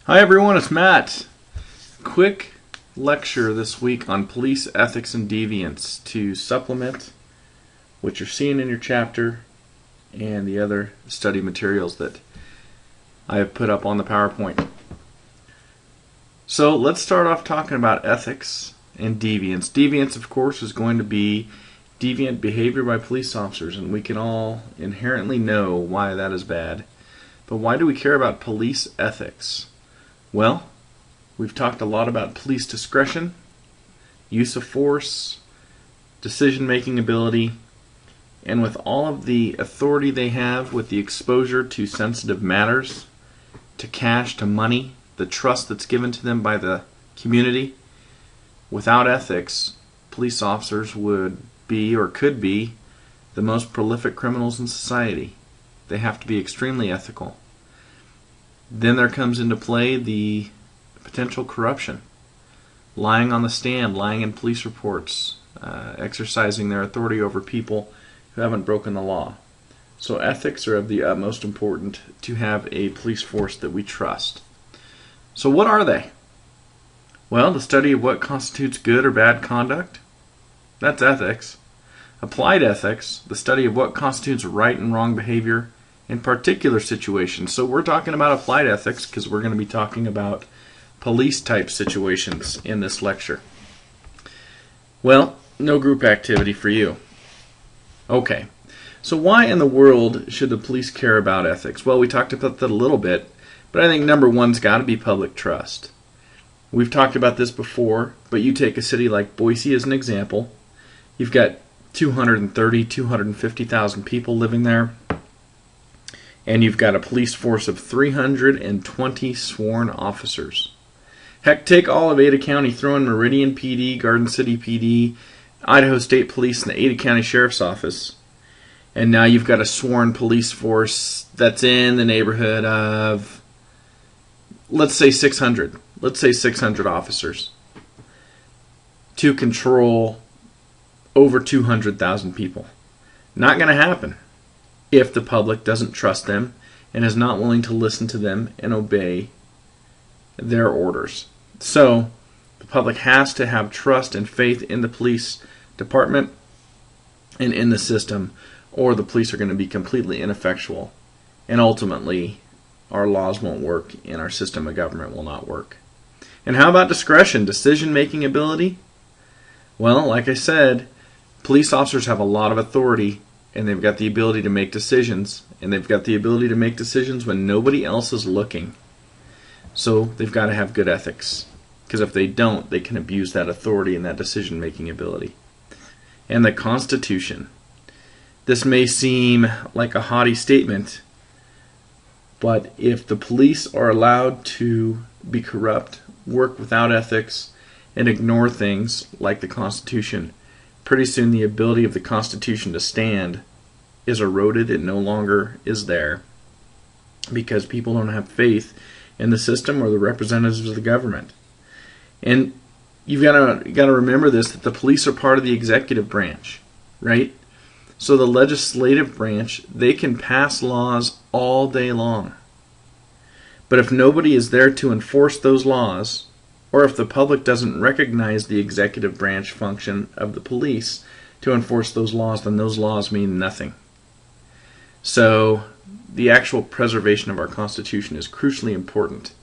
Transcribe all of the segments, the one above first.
Hi everyone, it's Matt. Quick lecture this week on police ethics and deviance to supplement what you're seeing in your chapter and the other study materials that I have put up on the PowerPoint. So let's start off talking about ethics and deviance. Deviance, of course, is going to be deviant behavior by police officers, and we can all inherently know why that is bad. But why do we care about police ethics? Well, we've talked a lot about police discretion, use of force, decision-making ability, and with all of the authority they have with the exposure to sensitive matters, to cash, to money, the trust that's given to them by the community, without ethics, police officers would be or could be the most prolific criminals in society. They have to be extremely ethical. Then there comes into play the potential corruption. Lying on the stand, lying in police reports, exercising their authority over people who haven't broken the law. So ethics are of the utmost importance to have a police force that we trust. So what are they? Well, the study of what constitutes good or bad conduct. That's ethics. Applied ethics, the study of what constitutes right and wrong behavior in particular situations. So we're talking about applied ethics because we're going to be talking about police type situations in this lecture. Well, no group activity for you. Okay, so why in the world should the police care about ethics? Well, we talked about that a little bit, but I think number one's got to be public trust. We've talked about this before, but you take a city like Boise as an example. You've got 250,000 people living there, and you've got a police force of 320 sworn officers. Heck, take all of Ada County, throw in Meridian PD, Garden City PD, Idaho State Police, and the Ada County Sheriff's Office, and now you've got a sworn police force that's in the neighborhood of, let's say 600. Let's say 600 officers to control over 200,000 people. Not going to happen if the public doesn't trust them and is not willing to listen to them and obey their orders. So the public has to have trust and faith in the police department and in the system, or the police are going to be completely ineffectual, and ultimately our laws won't work and our system of government will not work. And how about discretion, decision-making ability? Well, like I said, police officers have a lot of authority, and they've got the ability to make decisions, and they've got the ability to make decisions when nobody else is looking. So they've got to have good ethics, because if they don't, they can abuse that authority and that decision-making ability. And the Constitution. This may seem like a haughty statement, but if the police are allowed to be corrupt, work without ethics, and ignore things like the Constitution, pretty soon the ability of the Constitution to stand is eroded. It no longer is there because people don't have faith in the system or the representatives of the government. And you've got to remember this, that the police are part of the executive branch, right? So the legislative branch, they can pass laws all day long. But if nobody is there to enforce those laws, or if the public doesn't recognize the executive branch function of the police to enforce those laws, then those laws mean nothing. So the actual preservation of our Constitution is crucially important.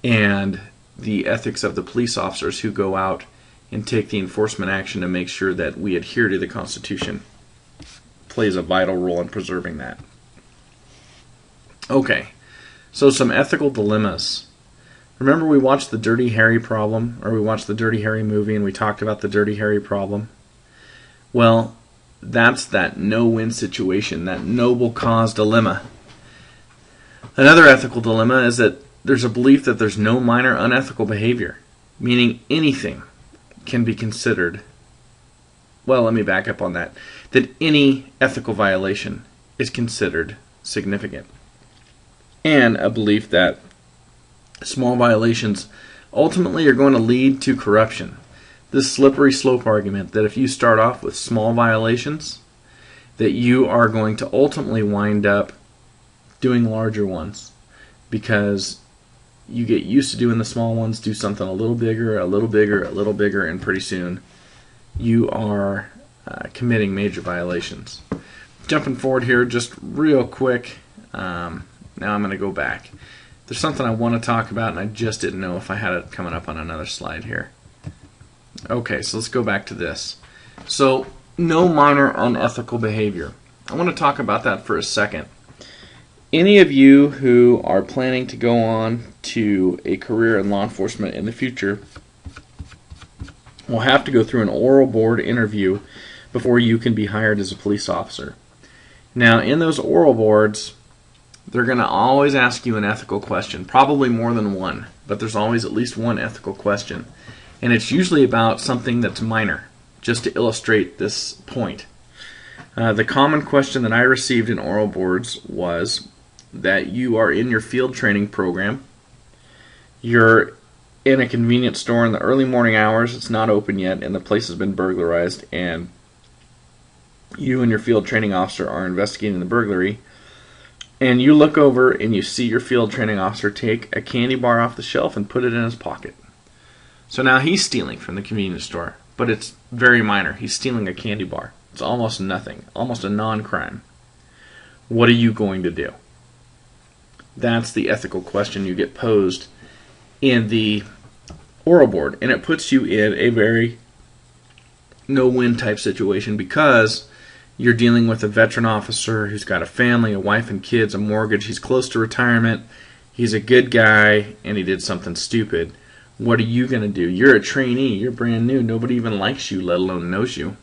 And the ethics of the police officers who go out and take the enforcement action to make sure that we adhere to the Constitution plays a vital role in preserving that. Okay, so some ethical dilemmas. Remember we watched the Dirty Harry problem, or we watched the Dirty Harry movie and we talked about the Dirty Harry problem? Well, that's that no-win situation, that noble cause dilemma. Another ethical dilemma is that there's a belief that there's no minor unethical behavior, meaning anything can be considered, well, let me back up on that, that any ethical violation is considered significant. And a belief that small violations ultimately are going to lead to corruption. This slippery slope argument that if you start off with small violations, that you are going to ultimately wind up doing larger ones, because you get used to doing the small ones, do something a little bigger, a little bigger, a little bigger, and pretty soon you are committing major violations. Jumping forward here just real quick, now I'm going to go back. There's something I want to talk about, and I just didn't know if I had it coming up on another slide here. Okay, so let's go back to this. So, no minor unethical behavior. I want to talk about that for a second. Any of you who are planning to go on to a career in law enforcement in the future will have to go through an oral board interview before you can be hired as a police officer. Now, in those oral boards, they're going to always ask you an ethical question, probably more than one, but there's always at least one ethical question. And it's usually about something that's minor, just to illustrate this point. The common question that I received in oral boards was that you are in your field training program, you're in a convenience store in the early morning hours, it's not open yet, and the place has been burglarized, and you and your field training officer are investigating the burglary, and you look over and you see your field training officer take a candy bar off the shelf and put it in his pocket. So now he's stealing from the convenience store, but it's very minor. He's stealing a candy bar. It's almost nothing, almost a non-crime. What are you going to do? That's the ethical question you get posed in the oral board, and it puts you in a very no-win type situation because you're dealing with a veteran officer who's got a family, a wife and kids, a mortgage, he's close to retirement, he's a good guy, and he did something stupid. What are you going to do? You're a trainee, you're brand new, nobody even likes you, let alone knows you.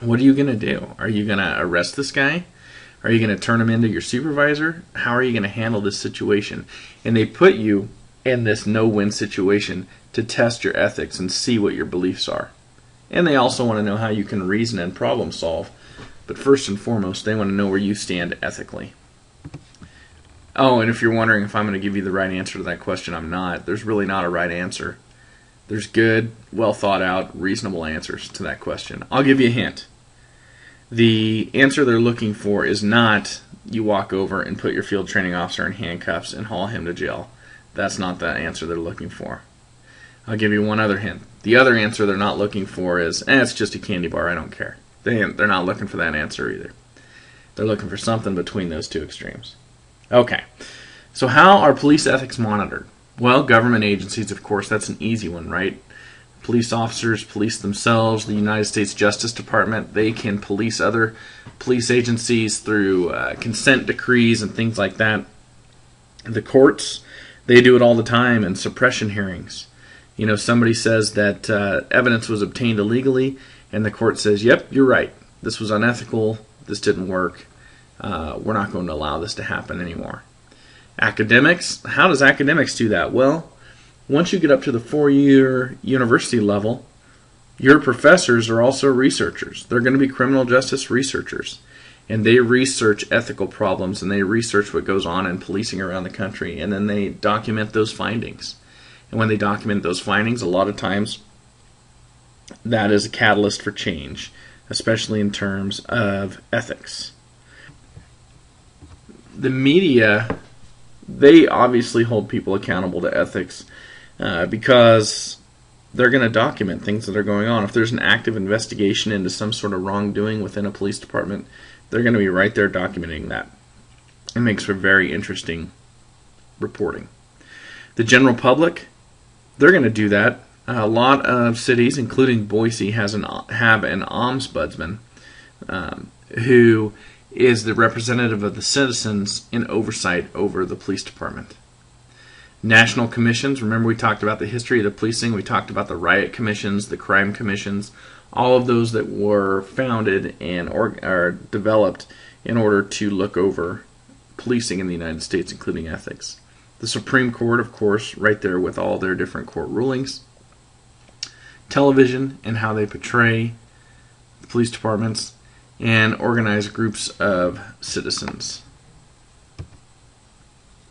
What are you going to do? Are you going to arrest this guy? Are you going to turn him into your supervisor? How are you going to handle this situation? And they put you in this no-win situation to test your ethics and see what your beliefs are. And they also want to know how you can reason and problem solve. But first and foremost, they want to know where you stand ethically. Oh, and if you're wondering if I'm going to give you the right answer to that question, I'm not. There's really not a right answer. There's good, well thought out, reasonable answers to that question. I'll give you a hint. The answer they're looking for is not you walk over and put your field training officer in handcuffs and haul him to jail. That's not the answer they're looking for. I'll give you one other hint. The other answer they're not looking for is, it's just a candy bar, I don't care. They're not looking for that answer either. They're looking for something between those two extremes. Okay, so how are police ethics monitored? Well, government agencies, of course, that's an easy one, right? Police officers police themselves. The United States Justice Department, they can police other police agencies through consent decrees and things like that. The courts, they do it all the time in suppression hearings. You know, somebody says that evidence was obtained illegally, and the court says, yep, you're right. This was unethical. This didn't work. We're not going to allow this to happen anymore. Academics, how does academics do that? Well, once you get up to the 4-year university level, your professors are also researchers. They're going to be criminal justice researchers. And they research ethical problems, and they research what goes on in policing around the country, and then they document those findings. And when they document those findings, a lot of times that is a catalyst for change, especially in terms of ethics. The media, they obviously hold people accountable to ethics because they're going to document things that are going on. If there's an active investigation into some sort of wrongdoing within a police department, they're going to be right there documenting that. It makes for very interesting reporting. The general public, they're going to do that. A lot of cities, including Boise, have an ombudsman who is the representative of the citizens in oversight over the police department. National commissions, remember we talked about the history of the policing, we talked about the riot commissions, the crime commissions, all of those that were founded and or developed in order to look over policing in the United States, including ethics. The Supreme Court, of course, right there with all their different court rulings. Television and how they portray the police departments, and organized groups of citizens.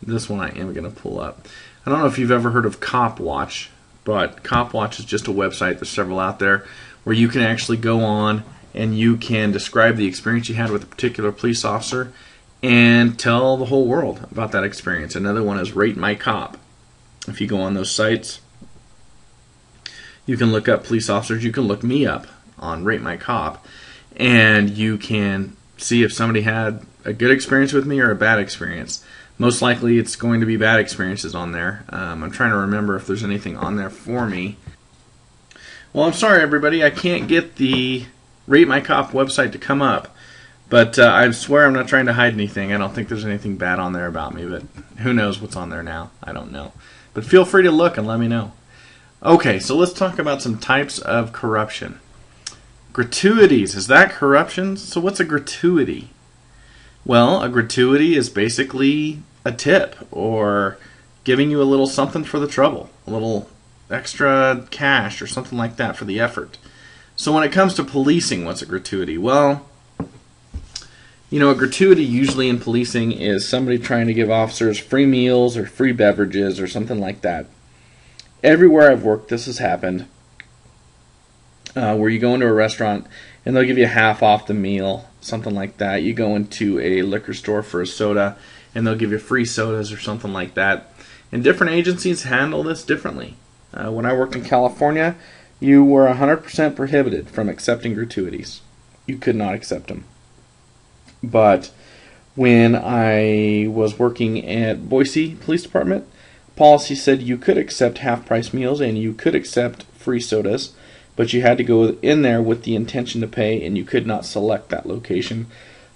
This one I am going to pull up. I don't know if you've ever heard of Cop Watch, but Cop Watch is just a website, there's several out there, where you can actually go on and you can describe the experience you had with a particular police officer and tell the whole world about that experience. Another one is Rate My Cop. If you go on those sites, you can look up police officers. You can look me up on Rate My Cop, and you can see if somebody had a good experience with me or a bad experience. Most likely it's going to be bad experiences on there. I'm trying to remember if there's anything on there for me. Well, I'm sorry, everybody. I can't get the Rate My Cop website to come up. But I swear I'm not trying to hide anything. I don't think there's anything bad on there about me. But who knows what's on there now? I don't know. But feel free to look and let me know. Okay, so let's talk about some types of corruption. Gratuities. Is that corruption? So what's a gratuity? Well, a gratuity is basically a tip or giving you a little something for the trouble, a little extra cash or something like that for the effort. So when it comes to policing, what's a gratuity? Well, a gratuity usually in policing is somebody trying to give officers free meals or free beverages or something like that. Everywhere I've worked, this has happened, where you go into a restaurant and they'll give you half off the meal, something like that. You go into a liquor store for a soda and they'll give you free sodas or something like that. And different agencies handle this differently. When I worked in California, you were 100% prohibited from accepting gratuities. You could not accept them. But when I was working at Boise Police Department, policy said you could accept half-price meals and you could accept free sodas, but you had to go in there with the intention to pay, and you could not select that location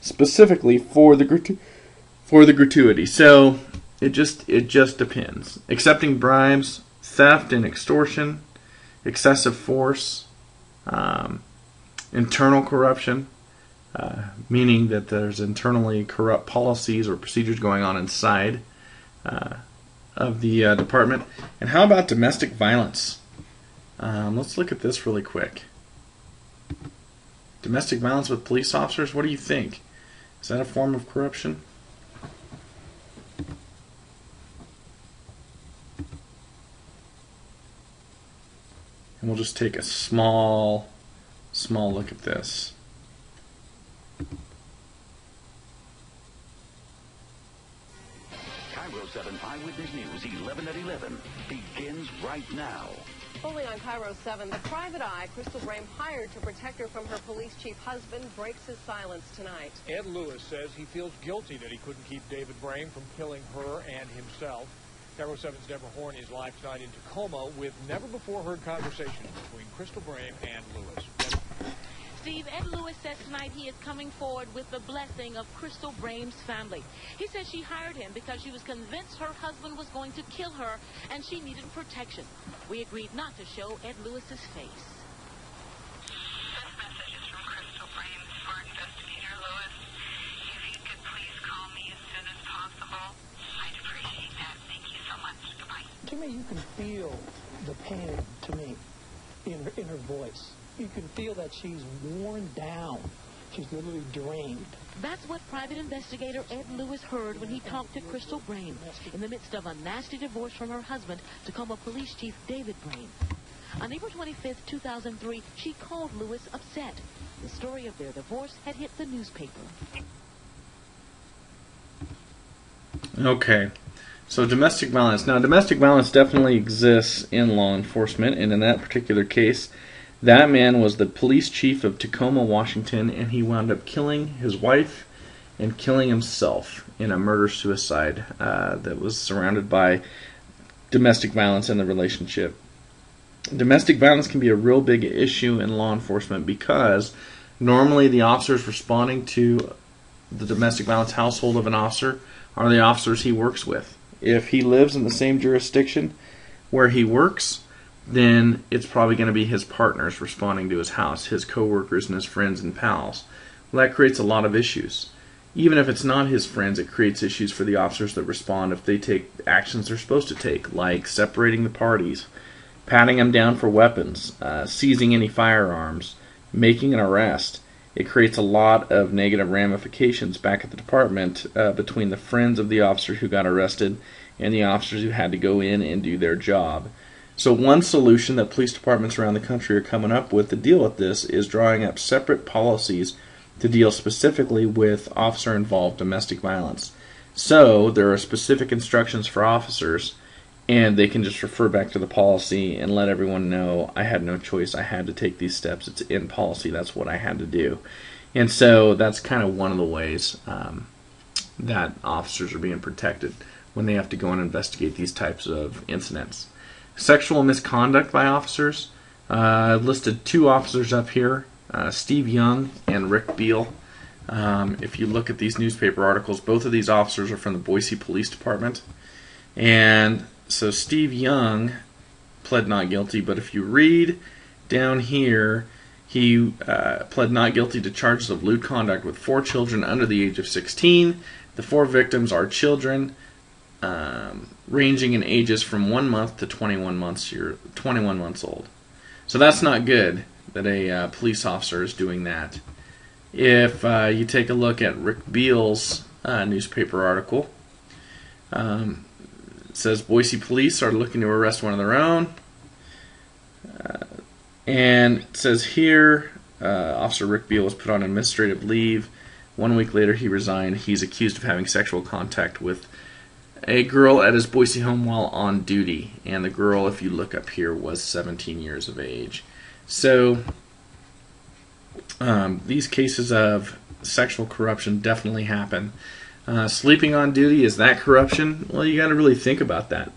specifically for the gratuity. So it just depends. Accepting bribes, theft and extortion, excessive force, internal corruption, meaning that there's internally corrupt policies or procedures going on inside of the department. And how about domestic violence? Let's look at this really quick. Domestic violence with police officers, what do you think? Is that a form of corruption? And we'll just take a small look at this. Cairo 7 Eyewitness News 11 at 11 begins right now. Only on Cairo 7, the private eye Crystal Brame hired to protect her from her police chief husband breaks his silence tonight. Ed Lewis says he feels guilty that he couldn't keep David Brame from killing her and himself. Cairo 7's Deborah Horn is live tonight in Tacoma with never-before-heard conversations between Crystal Brame and Lewis. Steve, Ed Lewis says tonight he is coming forward with the blessing of Crystal Brame's family. He says she hired him because she was convinced her husband was going to kill her and she needed protection. We agreed not to show Ed Lewis's face. This message is from Crystal Brame for Investigator Lewis. If you could please call me as soon as possible, I'd appreciate that. Thank you so much. Goodbye. To me, you can feel the pain, to me, in her voice. You can feel that she's worn down. She's literally drained. That's what private investigator Ed Lewis heard when he talked to Crystal Brame in the midst of a nasty divorce from her husband, Tacoma Police Chief David Brame. On April 25th, 2003, she called Lewis upset. The story of their divorce had hit the newspaper. Okay, so domestic violence. Now, domestic violence definitely exists in law enforcement, and in that particular case, that man was the police chief of Tacoma, Washington, and he wound up killing his wife and killing himself in a murder-suicide that was surrounded by domestic violence in the relationship. Domestic violence can be a real big issue in law enforcement because normally the officers responding to the domestic violence household of an officer are the officers he works with. If he lives in the same jurisdiction where he works, then it's probably going to be his partners responding to his house, his coworkers and his friends and pals. Well, that creates a lot of issues. Even if it's not his friends, it creates issues for the officers that respond if they take actions they're supposed to take, like separating the parties, patting them down for weapons, seizing any firearms, making an arrest. It creates a lot of negative ramifications back at the department between the friends of the officer who got arrested and the officers who had to go in and do their job. So one solution that police departments around the country are coming up with to deal with this is drawing up separate policies to deal specifically with officer-involved domestic violence. So there are specific instructions for officers and they can just refer back to the policy and let everyone know, I had no choice, I had to take these steps, it's in policy, that's what I had to do. And so that's kind of one of the ways that officers are being protected when they have to go and investigate these types of incidents. Sexual misconduct by officers. I've listed 2 officers up here, Steve Young and Rick Beal. If you look at these newspaper articles, both of these officers are from the Boise Police Department. And so Steve Young pled not guilty, but if you read down here, he pled not guilty to charges of lewd conduct with 4 children under the age of 16. The 4 victims are children ranging in ages from 1 month to 21 months old. So that's not good that a police officer is doing that. If you take a look at Rick Beal's newspaper article, it says Boise police are looking to arrest one of their own. And it says here, Officer Rick Beal was put on administrative leave. 1 week later, he resigned. He's accused of having sexual contact with a girl at his Boise home while on duty. And the girl, if you look up here, was 17 years of age. So these cases of sexual corruption definitely happen. Sleeping on duty, is that corruption? Well, you got to really think about that.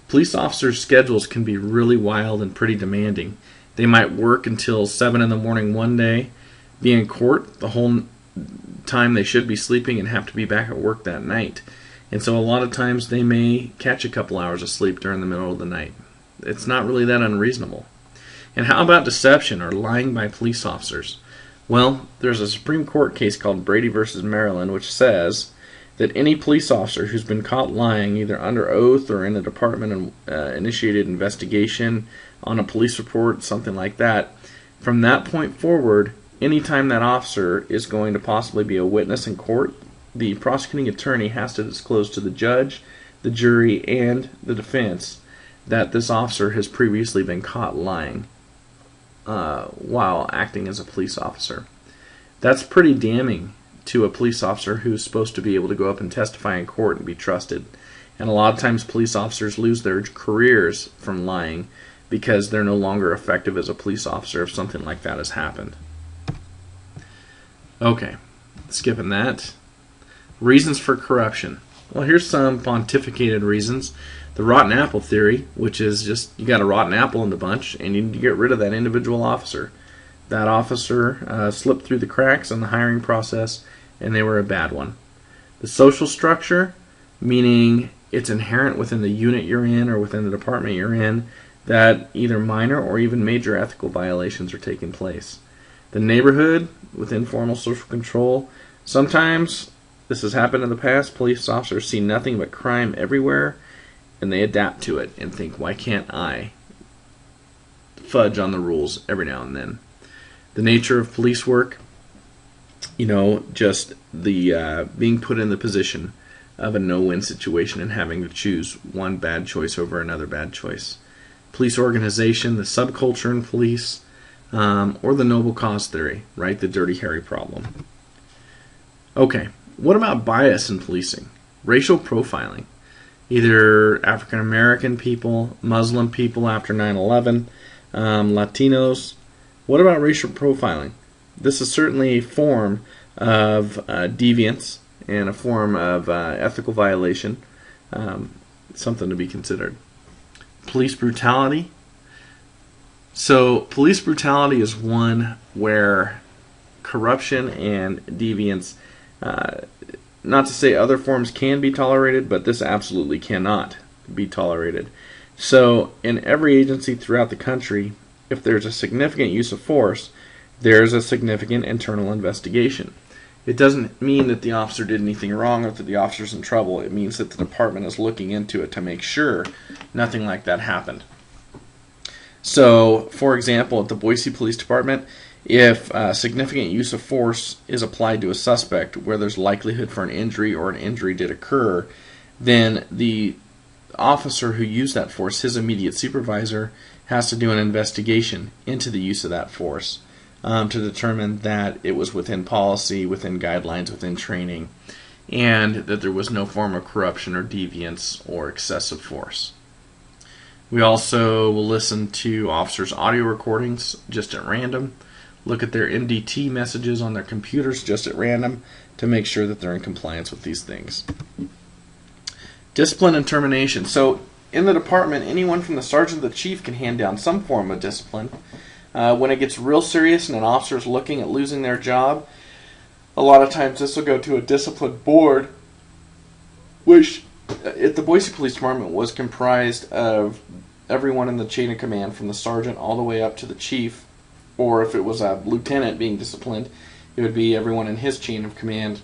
Police officers' schedules can be really wild and pretty demanding. They might work until 7 in the morning one day, be in court the whole time they should be sleeping, and have to be back at work that night. And so a lot of times they may catch a couple hours of sleep during the middle of the night. It's not really that unreasonable. And how about deception or lying by police officers? Well, there's a Supreme Court case called Brady v. Maryland, which says that any police officer who's been caught lying, either under oath or in a department-initiated investigation, on a police report, something like that, from that point forward, anytime that officer is going to possibly be a witness in court, the prosecuting attorney has to disclose to the judge, the jury, and the defense that this officer has previously been caught lying while acting as a police officer. That's pretty damning to a police officer who's supposed to be able to go up and testify in court and be trusted. And a lot of times police officers lose their careers from lying because they're no longer effective as a police officer if something like that has happened. Okay, skipping that. Reasons for corruption. Well, here's some pontificated reasons. The rotten apple theory, which is just you got a rotten apple in the bunch and you need to get rid of that individual officer. That officer slipped through the cracks in the hiring process and they were a bad one. The social structure, meaning it's inherent within the unit you're in or within the department you're in, that either minor or even major ethical violations are taking place. The neighborhood with informal social control. Sometimes, this has happened in the past, police officers see nothing but crime everywhere and they adapt to it and think, why can't I fudge on the rules every now and then? The nature of police work, just the being put in the position of a no-win situation and having to choose one bad choice over another bad choice. Police organization, the subculture in police, or the noble cause theory, right? The Dirty Harry problem. Okay, what about bias in policing? Racial profiling. Either African American people, Muslim people after 9/11, Latinos. What about racial profiling? This is certainly a form of deviance and a form of ethical violation, something to be considered. Police brutality. So police brutality is one where corruption and deviance, not to say other forms can be tolerated, but this absolutely cannot be tolerated. So in every agency throughout the country, if there's a significant use of force, there's a significant internal investigation. It doesn't mean that the officer did anything wrong or that the officer's in trouble. It means that the department is looking into it to make sure nothing like that happened. So, for example, at the Boise Police Department, if significant use of force is applied to a suspect where there's likelihood for an injury or an injury did occur, then the officer who used that force, his immediate supervisor, has to do an investigation into the use of that force to determine that it was within policy, within guidelines, within training, and that there was no form of corruption or deviance or excessive force. We also will listen to officers' audio recordings just at random, look at their MDT messages on their computers just at random to make sure that they're in compliance with these things. Discipline and termination. So in the department, anyone from the sergeant to the chief can hand down some form of discipline. When it gets real serious and an officer is looking at losing their job, a lot of times this will go to a discipline board, which at the Boise Police Department was comprised of everyone in the chain of command from the sergeant all the way up to the chief, or if it was a lieutenant being disciplined, it would be everyone in his chain of command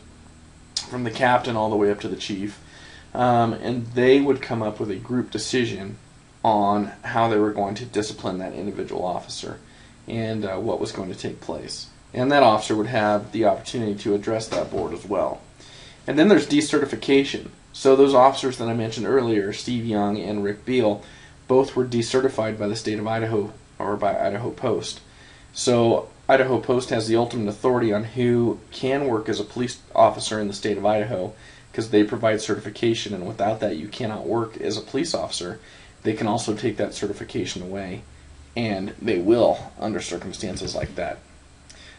from the captain all the way up to the chief. And they would come up with a group decision on how they were going to discipline that individual officer and what was going to take place. And that officer would have the opportunity to address that board as well. And then there's decertification. So those officers that I mentioned earlier, Steve Young and Rick Beal, both were decertified by the state of Idaho or by Idaho Post. So Idaho Post has the ultimate authority on who can work as a police officer in the state of Idaho because they provide certification, and without that you cannot work as a police officer. They can also take that certification away, and they will under circumstances like that.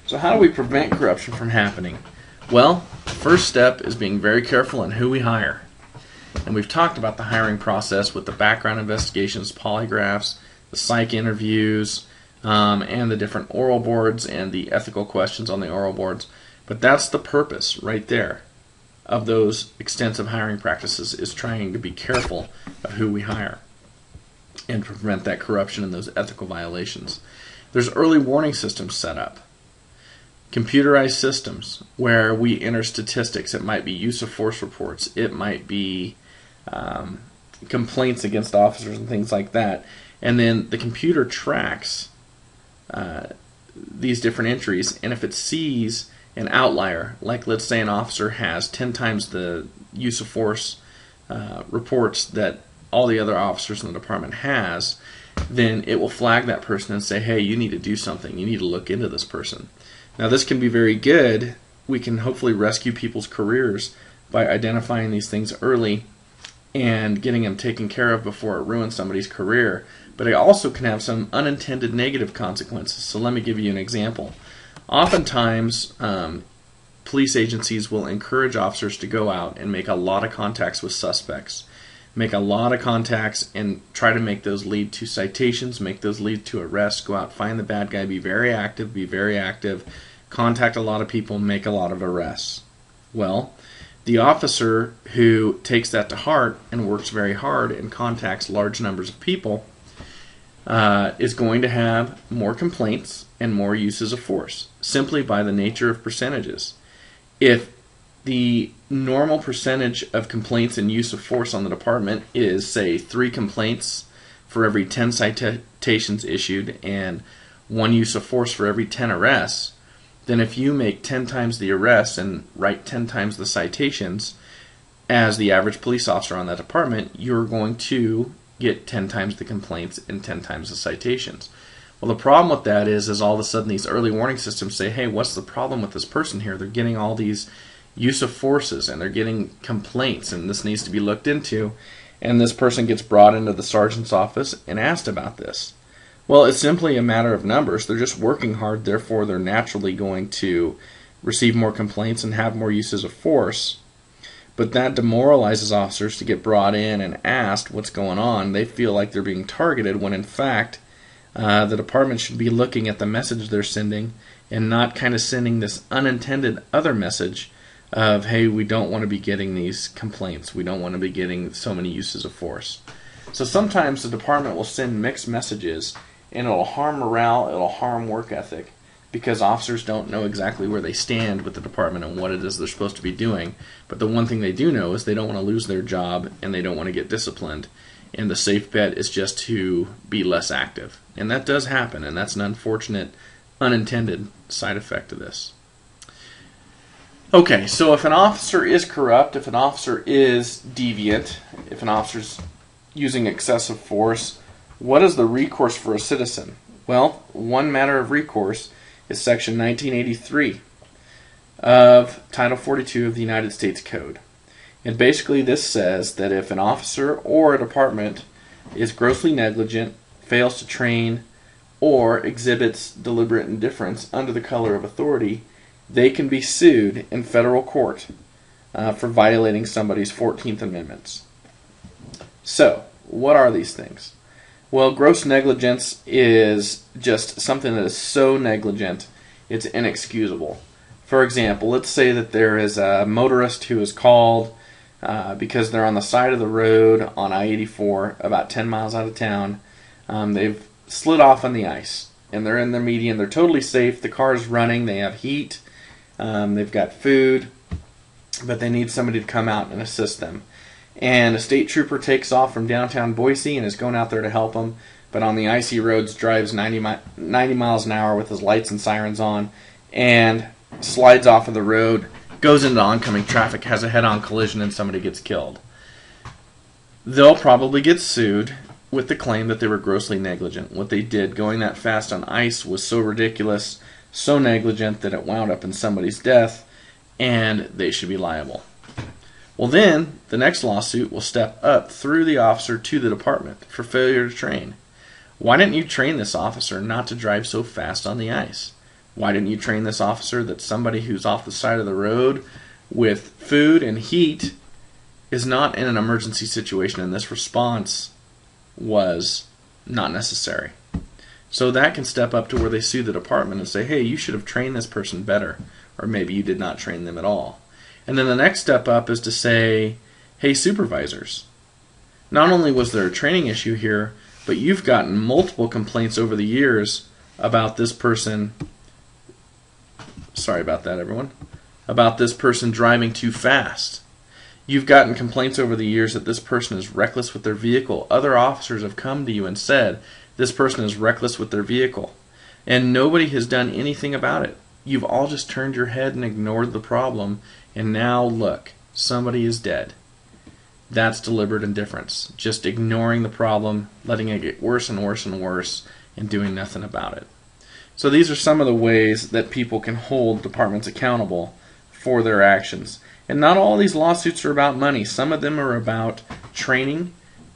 So how do we prevent corruption from happening? Well, the first step is being very careful in who we hire. And we've talked about the hiring process with the background investigations, polygraphs, the psych interviews, and the different oral boards and the ethical questions on the oral boards. But that's the purpose right there of those extensive hiring practices, is trying to be careful of who we hire and prevent that corruption and those ethical violations. There's early warning systems set up. Computerized systems where we enter statistics. It might be use of force reports. It might be complaints against officers and things like that. And then the computer tracks these different entries. And if it sees an outlier, like let's say an officer has 10 times the use of force reports that all the other officers in the department has, then it will flag that person and say, hey, you need to do something. You need to look into this person. Now this can be very good. We can hopefully rescue people's careers by identifying these things early and getting them taken care of before it ruins somebody's career. But it also can have some unintended negative consequences. So let me give you an example. Oftentimes, police agencies will encourage officers to go out and make a lot of contacts with suspects. Make a lot of contacts and try to make those lead to citations, make those lead to arrests, go out, find the bad guy, be very active, contact a lot of people, make a lot of arrests. Well, the officer who takes that to heart and works very hard and contacts large numbers of people is going to have more complaints and more uses of force, simply by the nature of percentages. If the normal percentage of complaints and use of force on the department is, say, 3 complaints for every 10 citations issued and 1 use of force for every 10 arrests, then if you make 10 times the arrests and write 10 times the citations as the average police officer on that department, you're going to get 10 times the complaints and 10 times the citations. Well, the problem with that is all of a sudden these early warning systems say, hey, what's the problem with this person here? They're getting all these use of forces and they're getting complaints, and this needs to be looked into, and this person gets brought into the sergeant's office and asked about this. Well, it's simply a matter of numbers. They're just working hard, therefore they're naturally going to receive more complaints and have more uses of force. But that demoralizes officers to get brought in and asked what's going on. They feel like they're being targeted when in fact the department should be looking at the message they're sending and not kind of sending this unintended other message of, hey, we don't want to be getting these complaints. We don't want to be getting so many uses of force. So sometimes the department will send mixed messages, and it'll harm morale, it'll harm work ethic, because officers don't know exactly where they stand with the department and what it is they're supposed to be doing. But the one thing they do know is they don't want to lose their job and they don't want to get disciplined. And the safe bet is just to be less active. And that does happen, and that's an unfortunate, unintended side effect of this. Okay, so if an officer is corrupt, if an officer is deviant, if an officer's using excessive force, what is the recourse for a citizen? Well, one matter of recourse is Section 1983 of Title 42 of the United States Code. And basically this says that if an officer or a department is grossly negligent, fails to train, or exhibits deliberate indifference under the color of authority, they can be sued in federal court for violating somebody's 14th Amendments. So, what are these things? Well, gross negligence is just something that is so negligent it's inexcusable. For example, let's say that there is a motorist who is called because they're on the side of the road on I-84 about 10 miles out of town. They've slid off on the ice and they're in their median. They're totally safe. The car is running. They have heat. They've got food, but they need somebody to come out and assist them. And a state trooper takes off from downtown Boise and is going out there to help them, but on the icy roads drives 90 miles an hour with his lights and sirens on and slides off of the road, goes into oncoming traffic, has a head-on collision, and somebody gets killed. They'll probably get sued with the claim that they were grossly negligent. What they did going that fast on ice was so ridiculous, so negligent that it wound up in somebody's death, and they should be liable. Well, then, the next lawsuit will step up through the officer to the department for failure to train. Why didn't you train this officer not to drive so fast on the ice? Why didn't you train this officer that somebody who's off the side of the road with food and heat is not in an emergency situation, and this response was not necessary? So that can step up to where they sue the department and say, hey, you should have trained this person better, or maybe you did not train them at all. And then the next step up is to say, hey, supervisors, not only was there a training issue here, but you've gotten multiple complaints over the years about this person, sorry about that, everyone, about this person driving too fast. You've gotten complaints over the years that this person is reckless with their vehicle. Other officers have come to you and said, this person is reckless with their vehicle. And nobody has done anything about it. You've all just turned your head and ignored the problem, and now look, somebody is dead. That's deliberate indifference. Just ignoring the problem, letting it get worse and worse and worse, and doing nothing about it. So these are some of the ways that people can hold departments accountable for their actions. And not all these lawsuits are about money. Some of them are about training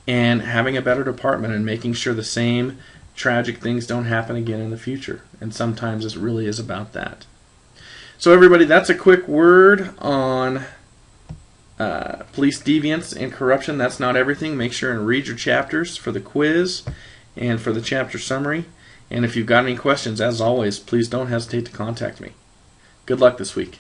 and having a better department and making sure the same tragic things don't happen again in the future. And sometimes it really is about that. So everybody, that's a quick word on police deviance and corruption. That's not everything. Make sure and read your chapters for the quiz and for the chapter summary. And if you've got any questions, as always, please don't hesitate to contact me. Good luck this week.